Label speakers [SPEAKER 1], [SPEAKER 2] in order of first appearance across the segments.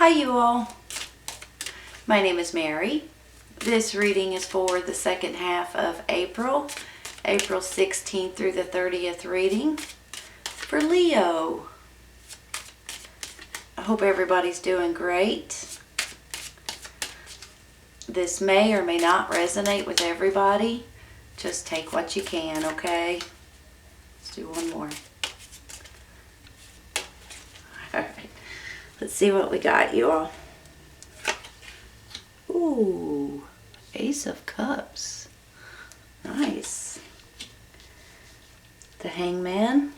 [SPEAKER 1] Hi you all, my name is Mary. This reading is for the second half of April 16th through the 30th reading for Leo. I hope everybody's doing great. This may or may not resonate with everybody. Just take what you can, okay? Let's do one more. Alright, let's see what we got, you all. Ooh, Ace of Cups. Nice. The Hangman.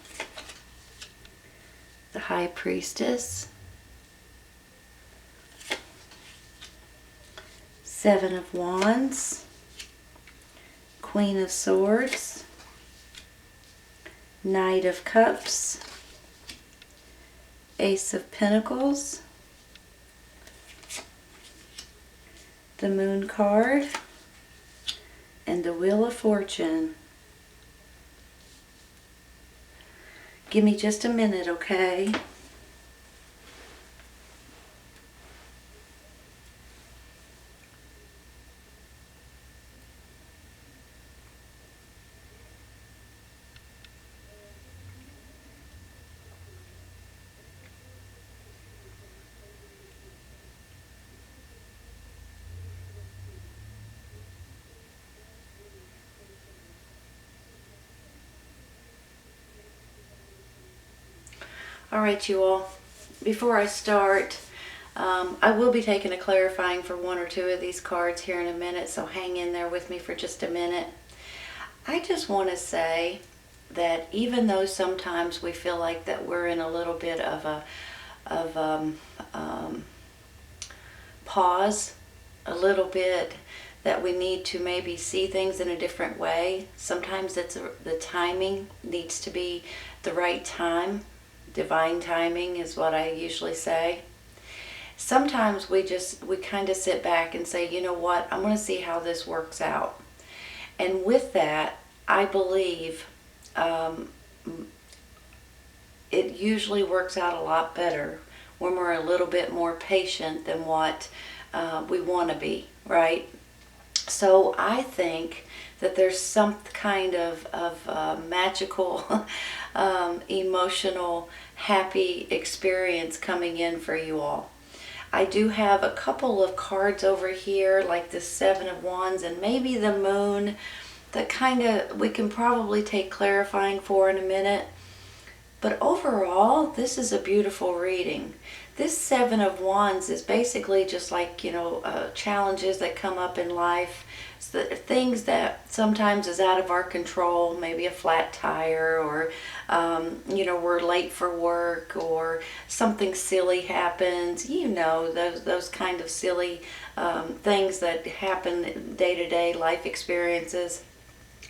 [SPEAKER 1] The High Priestess. Seven of Wands. Queen of Swords. Knight of Cups. Ace of Pentacles. The Moon card. And the Wheel of Fortune. Give me just a minute, okay? Alright you all, before I start, I will be taking a clarifying for one or two of these cards here in a minute, so hang in there with me for just a minute. I just want to say that even though sometimes we feel like that we're in a little bit of a pause, a little bit that we need to maybe see things in a different way, sometimes the timing needs to be the right time. Divine timing is what I usually say. Sometimes we kind of sit back and say, you know what, I'm going to see how this works out. And with that, I believe it usually works out a lot better when we're a little bit more patient than what we want to be, right? So I think that there's some kind of magical, emotional, happy experience coming in for you all. I do have a couple of cards over here, like the Seven of Wands and maybe the Moon, that kind of we can probably take clarifying for in a minute. But overall, this is a beautiful reading. This Seven of Wands is basically just like, challenges that come up in life. Things that sometimes is out of our control, maybe a flat tire, or we're late for work, or something silly happens, those kind of silly things that happen day-to-day life experiences.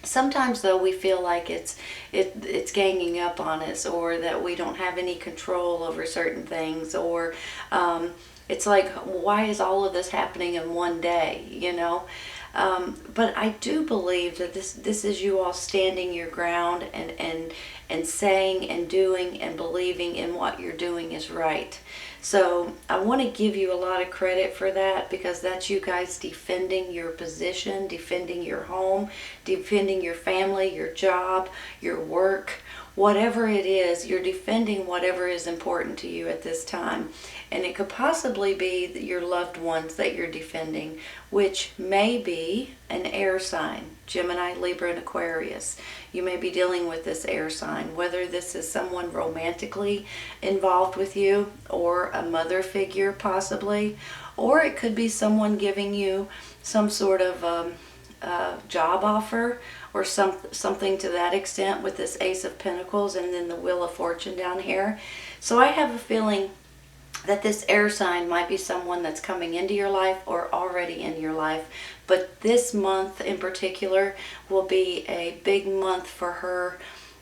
[SPEAKER 1] Sometimes though we feel like it's ganging up on us, or that we don't have any control over certain things, or it's like, why is all of this happening in one day, but I do believe that this is you all standing your ground and saying and doing and believing in what you're doing is right. So I want to give you a lot of credit for that, because that's you guys defending your position, defending your home, defending your family, your job, your work. Whatever it is, you're defending whatever is important to you at this time. And it could possibly be your loved ones that you're defending, which may be an air sign, Gemini, Libra, and Aquarius. You may be dealing with this air sign, whether this is someone romantically involved with you, or a mother figure possibly, or it could be someone giving you some sort of job offer, or something to that extent, with this Ace of Pentacles and then the Wheel of Fortune down here. So I have a feeling that this air sign might be someone that's coming into your life or already in your life. But this month in particular will be a big month for her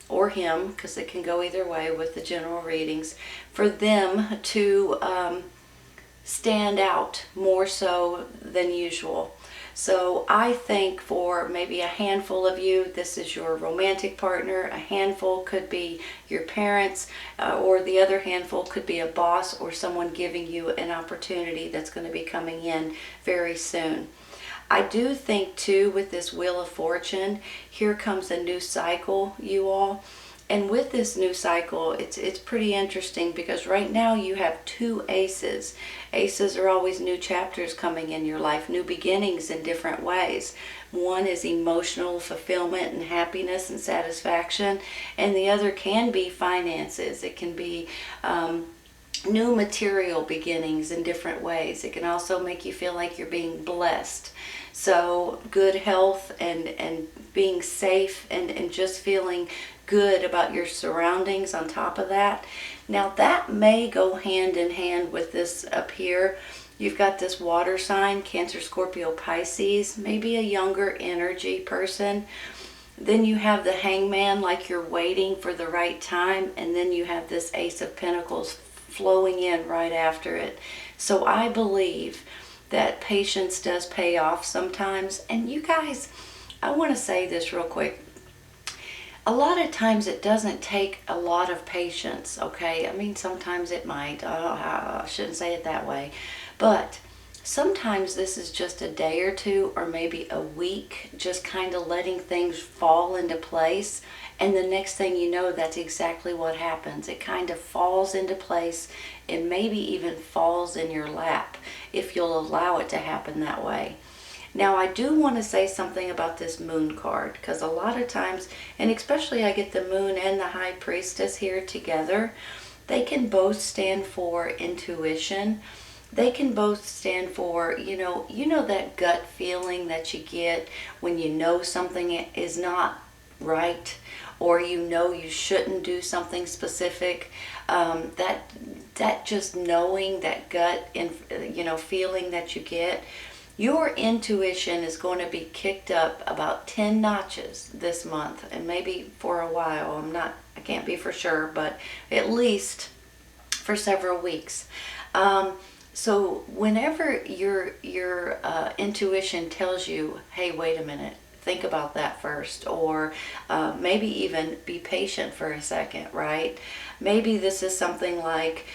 [SPEAKER 1] or him, because it can go either way with the general readings, for them to stand out more so than usual. So I think for maybe a handful of you, this is your romantic partner. A handful could be your parents, or the other handful could be a boss or someone giving you an opportunity that's going to be coming in very soon. I do think too, with this Wheel of Fortune, here comes a new cycle, you all. And with this new cycle, it's pretty interesting because right now you have two aces. Aces are always new chapters coming in your life, new beginnings in different ways. One is emotional fulfillment and happiness and satisfaction, and the other can be finances. It can be new material beginnings in different ways. It can also make you feel like you're being blessed. So good health and being safe and just feeling good about your surroundings on top of that. Now that may go hand in hand with this up here. You've got this water sign, Cancer, Scorpio, Pisces, maybe a younger energy person. Then you have the Hangman, like you're waiting for the right time. And then you have this Ace of Pentacles flowing in right after it. So I believe that patience does pay off sometimes. And you guys, I want to say this real quick. A lot of times it doesn't take a lot of patience, okay? I mean, sometimes it might. I shouldn't say it that way. But sometimes this is just a day or two or maybe a week, just kind of letting things fall into place. And the next thing you know, that's exactly what happens. It kind of falls into place and maybe even falls in your lap if you'll allow it to happen that way. Now, I do want to say something about this Moon card, because a lot of times, and especially I get the Moon and the High Priestess here together, they can both stand for intuition. They can both stand for, you know that gut feeling that you get when you know something is not right, or you know you shouldn't do something specific. That just knowing, that gut and feeling that you get. Your intuition is going to be kicked up about 10 notches this month, and maybe for a while. I can't be for sure, but at least for several weeks. So whenever your intuition tells you, hey, wait a minute, think about that first, or maybe even be patient for a second, right? Maybe this is something like,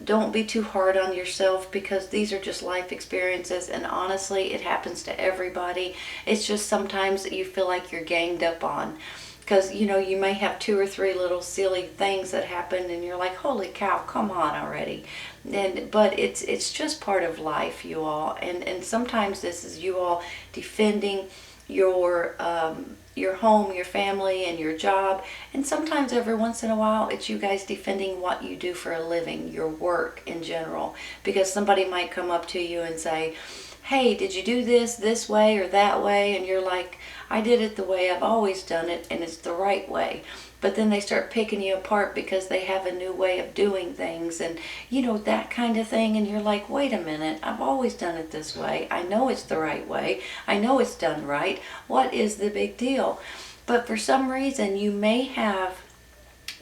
[SPEAKER 1] don't be too hard on yourself, because these are just life experiences, and honestly, it happens to everybody. It's just sometimes you feel like you're ganged up on, because you may have 2 or 3 little silly things that happen, and you're like, holy cow, come on already. But it's just part of life, you all, and sometimes this is you all defending your home, your family, and your job. And sometimes every once in a while, it's you guys defending what you do for a living, your work in general. Because somebody might come up to you and say, hey, did you do this way or that way? And you're like, I did it the way I've always done it, and it's the right way. But then they start picking you apart because they have a new way of doing things, and that kind of thing. And you're like, wait a minute, I've always done it this way. I know it's the right way. I know it's done right. What is the big deal? But for some reason, you may have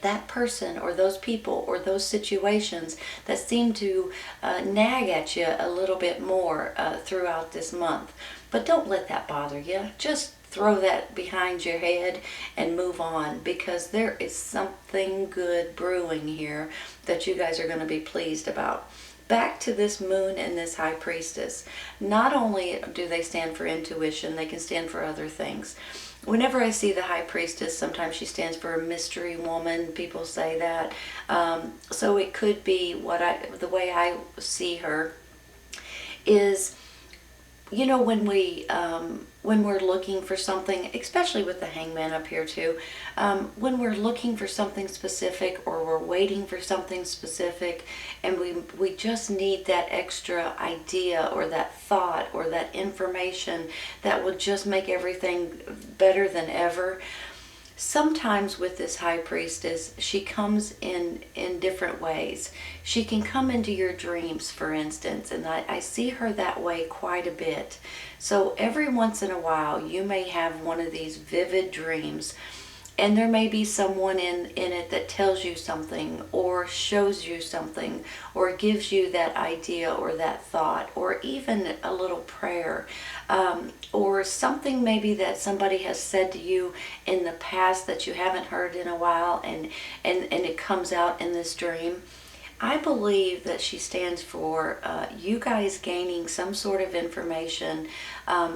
[SPEAKER 1] that person or those people or those situations that seem to nag at you a little bit more throughout this month. But don't let that bother you. Just throw that behind your head and move on, because there is something good brewing here that you guys are going to be pleased about. Back to this Moon and this High Priestess. Not only do they stand for intuition, they can stand for other things. Whenever I see the High Priestess, sometimes she stands for a mystery woman. People say that. So it could be the way I see her is, when we're looking for something, especially with the Hangman up here too, when we're looking for something specific or we're waiting for something specific, and we just need that extra idea or that thought or that information that will just make everything better than ever. Sometimes with this High Priestess, she comes in different ways. She can come into your dreams, for instance, and I see her that way quite a bit. So every once in a while, you may have one of these vivid dreams, And there may be someone in it that tells you something or shows you something or gives you that idea or that thought or even a little prayer, or something maybe that somebody has said to you in the past that you haven't heard in a while, and it comes out in this dream. I believe that she stands for you guys gaining some sort of information,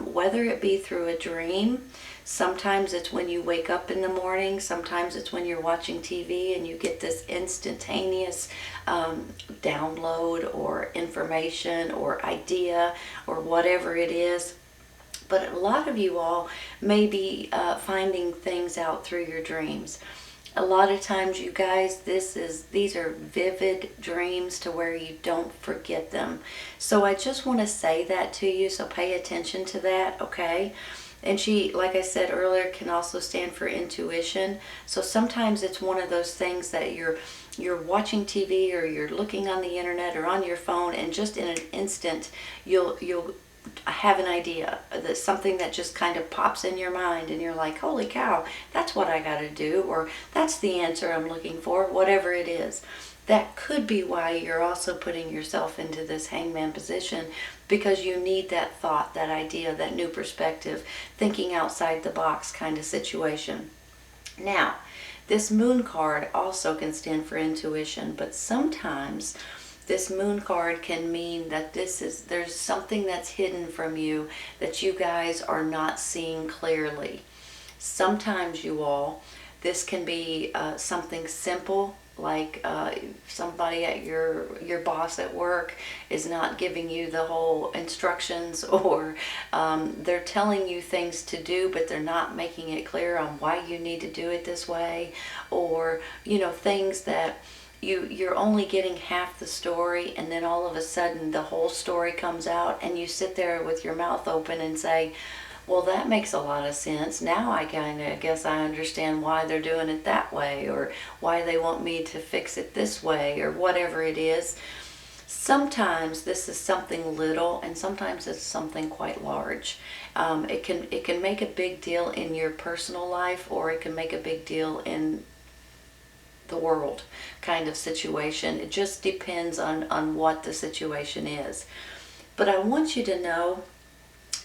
[SPEAKER 1] whether it be through a dream. Sometimes it's when you wake up in the morning. Sometimes it's when you're watching TV and you get this instantaneous download or information or idea or whatever it is. But a lot of you all may be finding things out through your dreams. A lot of times, you guys, these are vivid dreams to where you don't forget them. So I just want to say that to you, so pay attention to that, okay? And she, like I said earlier, can also stand for intuition. So sometimes it's one of those things that you're watching TV or you're looking on the internet or on your phone, and just in an instant you'll have an idea, that something that just kind of pops in your mind, and you're like, holy cow, that's what I got to do, or that's the answer I'm looking for, whatever it is. That could be why you're also putting yourself into this hangman position, because you need that thought, that idea, that new perspective, thinking outside the box kind of situation. Now, this moon card also can stand for intuition, but sometimes this moon card can mean that there's something that's hidden from you that you guys are not seeing clearly. Sometimes, you all, this can be something simple, like somebody at your boss at work is not giving you the whole instructions, or they're telling you things to do, but they're not making it clear on why you need to do it this way, or things that you're only getting half the story, and then all of a sudden the whole story comes out, and you sit there with your mouth open and say, well, that makes a lot of sense. Now I kind of guess I understand why they're doing it that way, or why they want me to fix it this way, or whatever it is. Sometimes this is something little, and sometimes it's something quite large. It can make a big deal in your personal life, or it can make a big deal in the world kind of situation. It just depends on what the situation is. But I want you to know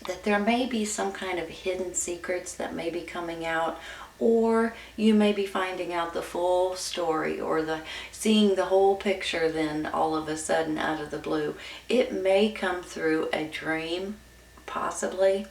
[SPEAKER 1] that there may be some kind of hidden secrets that may be coming out, or you may be finding out the full story, or seeing the whole picture then all of a sudden out of the blue. It may come through a dream, possibly.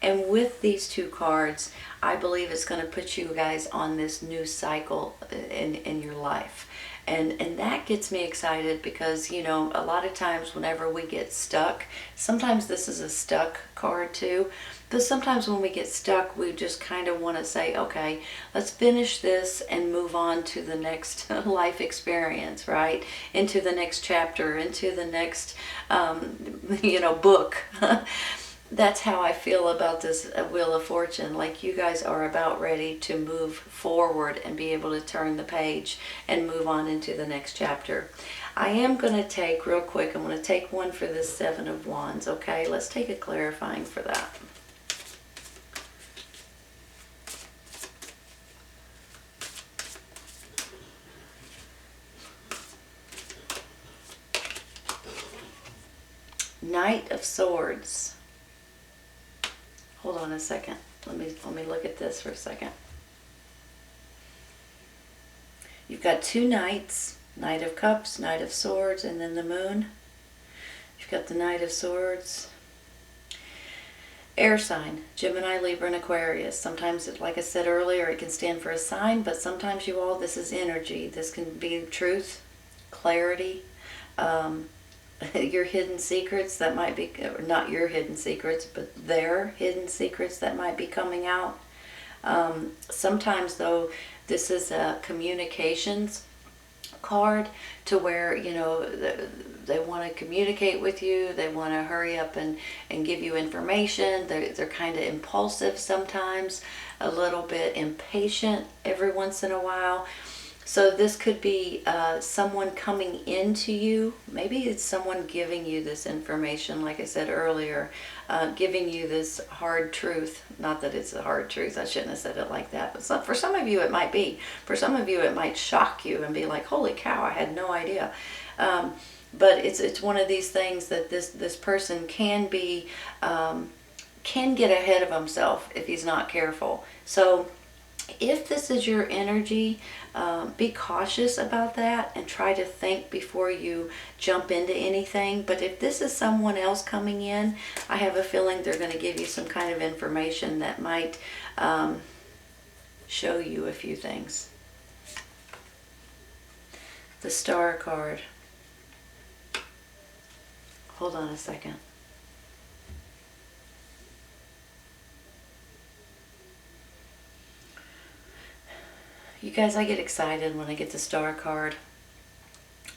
[SPEAKER 1] And with these two cards, I believe it's going to put you guys on this new cycle in your life. And that gets me excited, because, a lot of times whenever we get stuck, sometimes this is a stuck card too, but sometimes when we get stuck, we just kind of want to say, okay, let's finish this and move on to the next life experience, right? Into the next chapter, into the next, book. That's how I feel about this Wheel of Fortune. Like, you guys are about ready to move forward and be able to turn the page and move on into the next chapter. I am going to take, real quick, I'm going to take one for this Seven of Wands, okay? Let's take a clarifying for that. Knight of Swords. Hold on a second. Let me look at this for a second. You've got two knights, Knight of Cups, Knight of Swords, and then the moon. You've got the Knight of Swords. Air sign, Gemini, Libra, and Aquarius. Sometimes, like I said earlier, it can stand for a sign, but sometimes, you all, this is energy. This can be truth, clarity, your hidden secrets that might be, not your hidden secrets, but their hidden secrets that might be coming out. Sometimes, though, this is a communications card, to where, they want to communicate with you. They want to hurry up and give you information. They're kind of impulsive sometimes, a little bit impatient every once in a while. So this could be someone coming into you. Maybe it's someone giving you this information, like I said earlier, giving you this hard truth. Not that it's a hard truth, I shouldn't have said it like that, but for some of you it might be. For some of you it might shock you and be like, holy cow, I had no idea. But it's one of these things that this person can be, can get ahead of himself if he's not careful. So if this is your energy, be cautious about that and try to think before you jump into anything. But if this is someone else coming in, I have a feeling they're going to give you some kind of information that might show you a few things. The Star card. Hold on a second. You guys, I get excited when I get the Star card.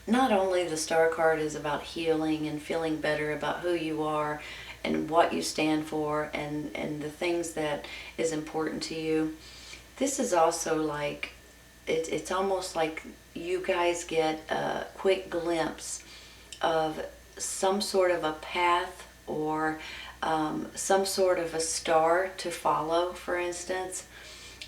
[SPEAKER 1] Not only the Star card is about healing and feeling better about who you are and what you stand for and the things that is important to you. This is also like, it's almost like you guys get a quick glimpse of some sort of a path or some sort of a star to follow, for instance.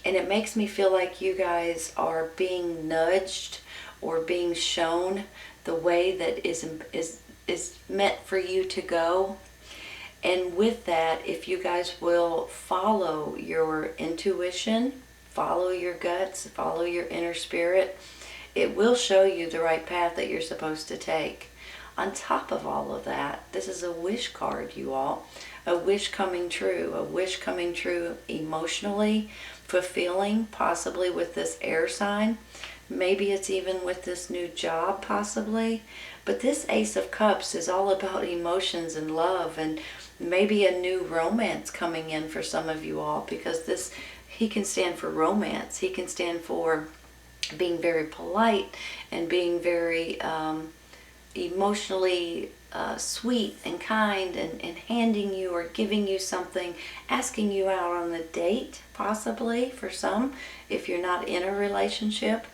[SPEAKER 1] And it makes me feel like you guys are being nudged or being shown the way that is meant for you to go. And with that, if you guys will follow your intuition, follow your guts, follow your inner spirit, it will show you the right path that you're supposed to take. On top of all of that, this is a wish card, you all. A wish coming true. A wish coming true emotionally, fulfilling, possibly with this air sign. Maybe it's even with this new job, possibly. But this Ace of Cups is all about emotions and love, and maybe a new romance coming in for some of you all, because this, he can stand for romance. He can stand for being very polite and being very emotionally sweet and kind and handing you or giving you something, asking you out on a date, possibly for some, if you're not in a relationship.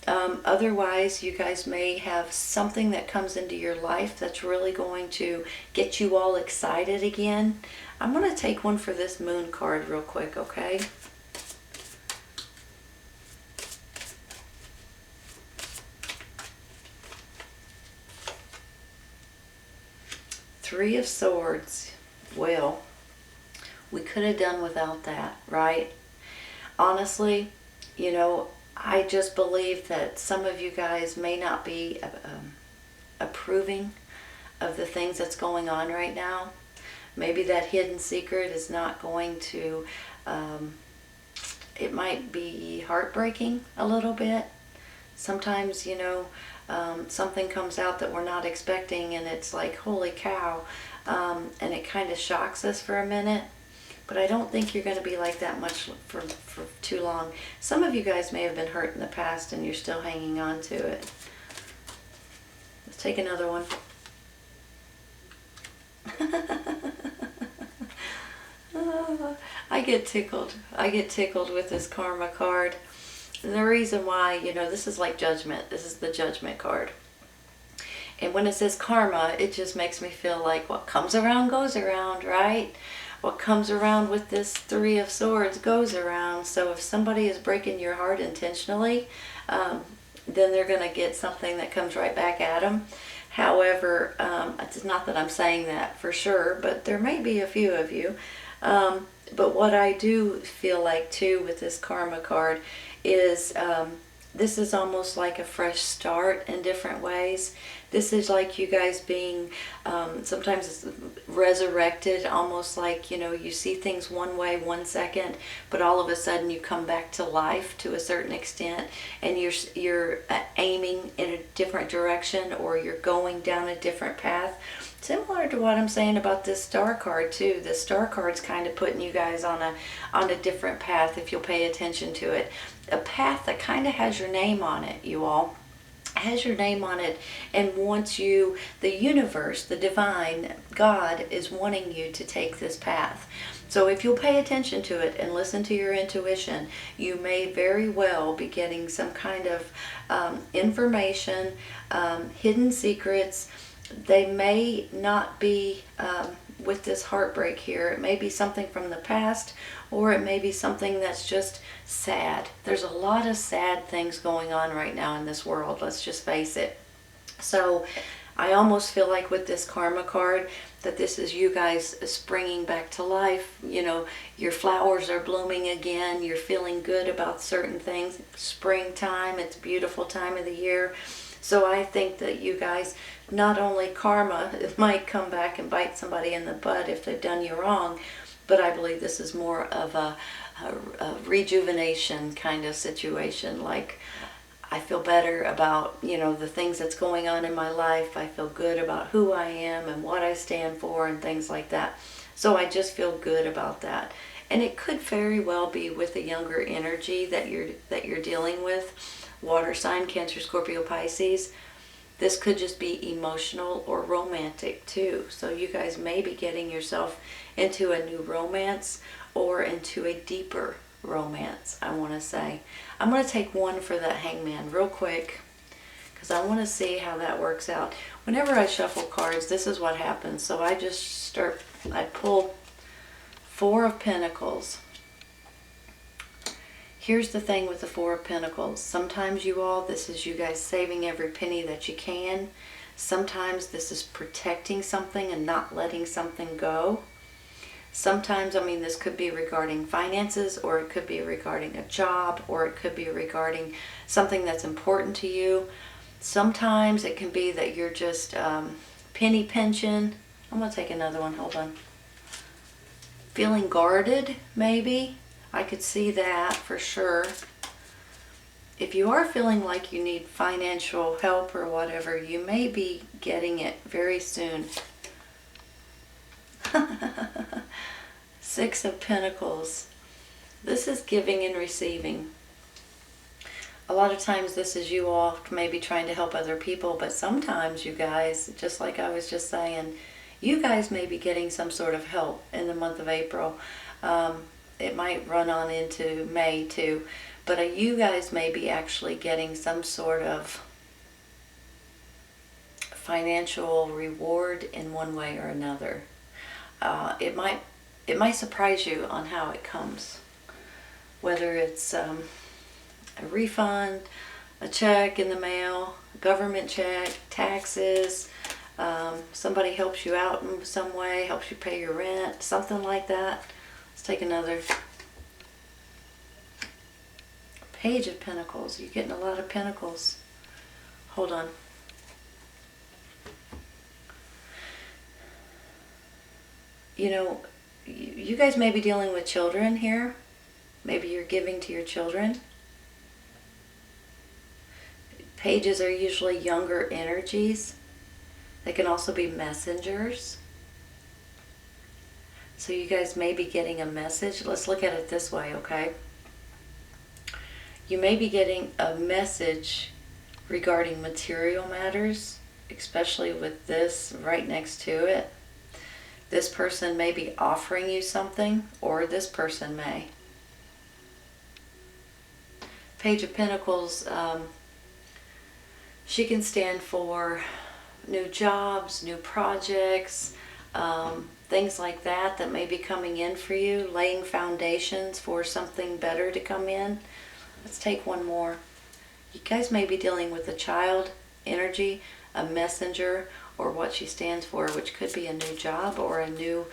[SPEAKER 1] Otherwise, you guys may have something that comes into your life that's really going to get you all excited again. I'm going to take one for this Moon card real quick, okay? Three of Swords. Well, we could have done without that, right? Honestly, you know, I just believe that some of you guys may not be approving of the things that's going on right now. Maybe that hidden secret is not going to, it might be heartbreaking a little bit. Sometimes, you know, something comes out that we're not expecting and it's like, holy cow, and it kind of shocks us for a minute. But I don't think you're going to be like that much for too long. Some of you guys may have been hurt in the past and you're still hanging on to it. Let's take another one. I get tickled. I get tickled with this Karma card. And the reason why, you know, this is like Judgment. This is the Judgment card. And when it says karma, it just makes me feel like what comes around goes around, right? What comes around with this Three of Swords goes around. So if somebody is breaking your heart intentionally, then they're going to get something that comes right back at them. However, it's not that I'm saying that for sure, but there may be a few of you. But what I do feel like too with this Karma card is this is almost like a fresh start in different ways. This is like you guys being, sometimes it's resurrected, almost like, you know, you see things one way 1 second, but all of a sudden you come back to life to a certain extent, and you're aiming in a different direction, or you're going down a different path. Similar to what I'm saying about this Star card too. The Star card's kind of putting you guys on a different path if you'll pay attention to it. A path that kind of has your name on it, you all. has your name on it and wants you, the universe, the divine, God is wanting you to take this path. So if you'll pay attention to it and listen to your intuition, you may very well be getting some kind of information, hidden secrets. They may not be with this heartbreak here. It may be something from the past, or it may be something that's just sad. There's a lot of sad things going on right now in this world, let's just face it. So I almost feel like with this karma card that this is you guys springing back to life. You know, your flowers are blooming again. You're feeling good about certain things. Springtime, it's a beautiful time of the year. So I think that you guys, not only karma, it might come back and bite somebody in the butt if they've done you wrong, but I believe this is more of a rejuvenation kind of situation. Like, I feel better about, you know, the things that's going on in my life. I feel good about who I am and what I stand for and things like that. So I just feel good about that. And it could very well be with a younger energy that you're dealing with. Water sign, Cancer, Scorpio, Pisces. This could just be emotional or romantic too. So you guys may be getting yourself into a new romance or into a deeper romance, I want to say. I'm going to take one for the Hangman real quick because I want to see how that works out. Whenever I shuffle cards, this is what happens. So I pull 4 of Pentacles. Here's the thing with the 4 of Pentacles. Sometimes this is you guys saving every penny that you can. Sometimes this is protecting something and not letting something go. Sometimes, I mean, this could be regarding finances, or it could be regarding a job, or it could be regarding something that's important to you. Sometimes it can be that you're just penny pinching. I'm going to take another one. Hold on. Feeling guarded, maybe. I could see that for sure. If you are feeling like you need financial help or whatever, you may be getting it very soon. 6 of Pentacles. This is giving and receiving. A lot of times this is you all maybe trying to help other people, but sometimes you guys, just like I was just saying, you guys may be getting some sort of help in the month of April. It might run on into May too, but you guys may be actually getting some sort of financial reward in one way or another. It might surprise you on how it comes, whether it's a refund, a check in the mail, government check, taxes, somebody helps you out in some way, helps you pay your rent, something like that. Let's take another. Page of Pentacles. You're getting a lot of Pentacles. Hold on. You know, you guys may be dealing with children here. Maybe you're giving to your children. Pages are usually younger energies. They can also be messengers. So you guys may be getting a message. Let's look at it this way, okay? You may be getting a message regarding material matters, especially with this right next to it. This person may be offering you something, or this person may. Page of Pentacles, she can stand for new jobs, new projects, things like that that may be coming in for you, laying foundations for something better to come in. Let's take one more. You guys may be dealing with a child energy, a messenger, or what she stands for, which could be a new job or a new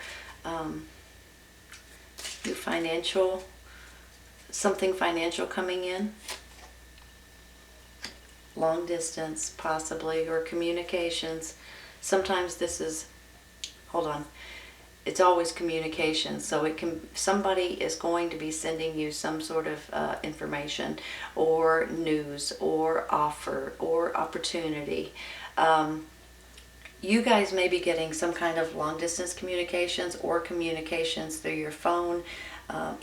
[SPEAKER 1] financial, something financial coming in. Long distance, possibly, or communications. Sometimes this is, hold on, it's always communication. So it can, somebody is going to be sending you some sort of information or news or offer or opportunity. You guys may be getting some kind of long distance communications or communications through your phone,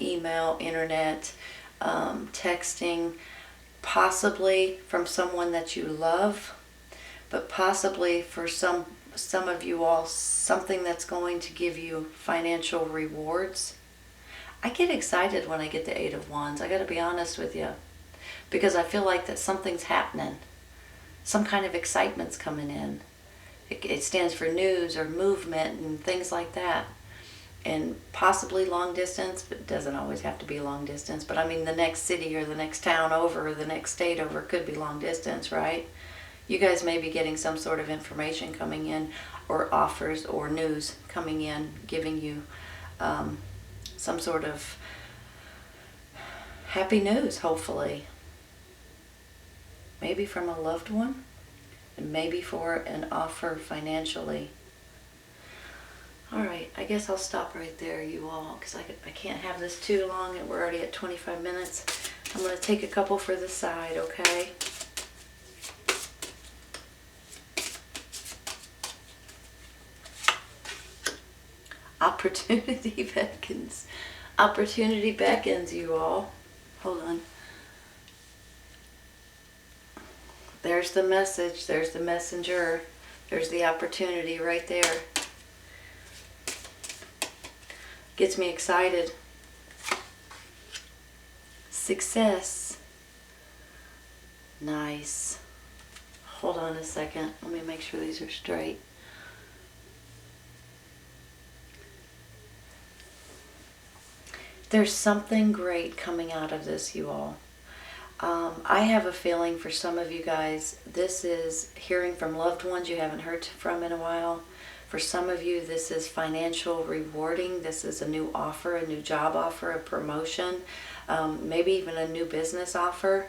[SPEAKER 1] email, internet, texting. possibly from someone that you love, but possibly for some of you all, something that's going to give you financial rewards. I get excited when I get the Eight of Wands. I got to be honest with you, because I feel like that something's happening. Some kind of excitement's coming in. It stands for news or movement and things like that. And possibly long distance, but it doesn't always have to be long distance. But I mean, the next city or the next town over or the next state over could be long distance, right? You guys may be getting some sort of information coming in, or offers or news coming in, giving you some sort of happy news, hopefully. Maybe from a loved one, and maybe for an offer financially. All right, I guess I'll stop right there, you all, because I can't have this too long, and we're already at 25 minutes. I'm going to take a couple for the side, okay? Opportunity beckons. Opportunity beckons, you all. Hold on. There's the message. There's the messenger. There's the opportunity right there. Gets me excited. Success. Nice. Hold on a second. Let me make sure these are straight. There's something great coming out of this, you all. I have a feeling for some of you guys, this is hearing from loved ones you haven't heard from in a while. For some of you, this is financial rewarding. This is a new offer, a new job offer, a promotion, maybe even a new business offer.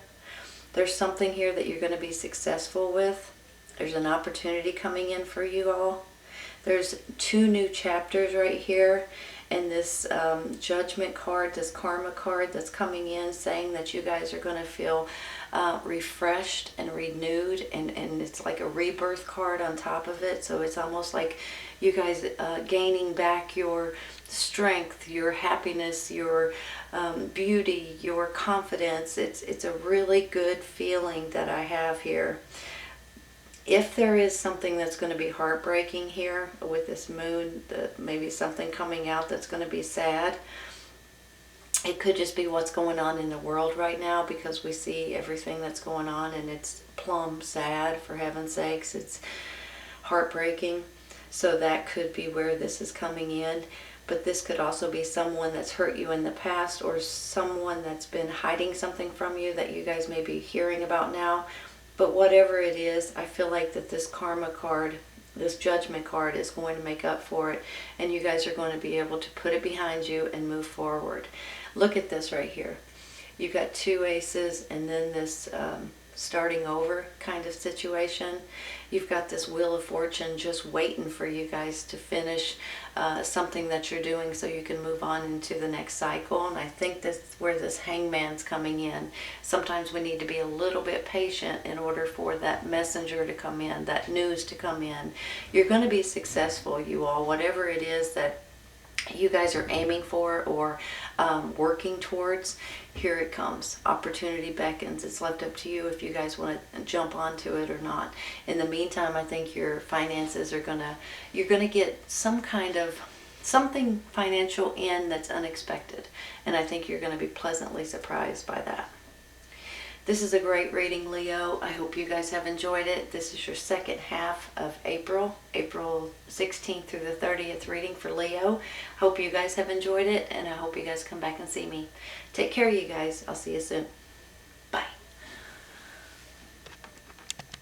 [SPEAKER 1] There's something here that you're going to be successful with. There's an opportunity coming in for you all. There's 2 new chapters right here. And this judgment card, this karma card that's coming in, saying that you guys are going to feel refreshed and renewed, and it's like a rebirth card on top of it. So it's almost like you guys gaining back your strength, your happiness, your beauty, your confidence. It's a really good feeling that I have here. If there is something that's going to be heartbreaking here with this moon, maybe something coming out that's going to be sad, it could just be what's going on in the world right now, because we see everything that's going on and it's plumb sad, for heaven's sakes. It's heartbreaking. So that could be where this is coming in. But this could also be someone that's hurt you in the past, or someone that's been hiding something from you that you guys may be hearing about now. But whatever it is, I feel like that this karma card, this judgment card, is going to make up for it. And you guys are going to be able to put it behind you and move forward. Look at this right here. You got 2 aces and then this starting over kind of situation. You've got this Wheel of Fortune just waiting for you guys to finish something that you're doing so you can move on into the next cycle. And I think that's where this Hangman's coming in. Sometimes we need to be a little bit patient in order for that messenger to come in, that news to come in. You're going to be successful, you all, whatever it is that you guys are aiming for or working towards. Here it comes. Opportunity beckons. It's left up to you if you guys want to jump onto it or not. In the meantime, I think your finances are you're gonna get some kind of something financial in that's unexpected, and I think you're going to be pleasantly surprised by that. This is a great reading, Leo. I hope you guys have enjoyed it. This is your second half of April 16th through the 30th reading for Leo. Hope you guys have enjoyed it, and I hope you guys come back and see me. Take care, you guys. I'll see you soon.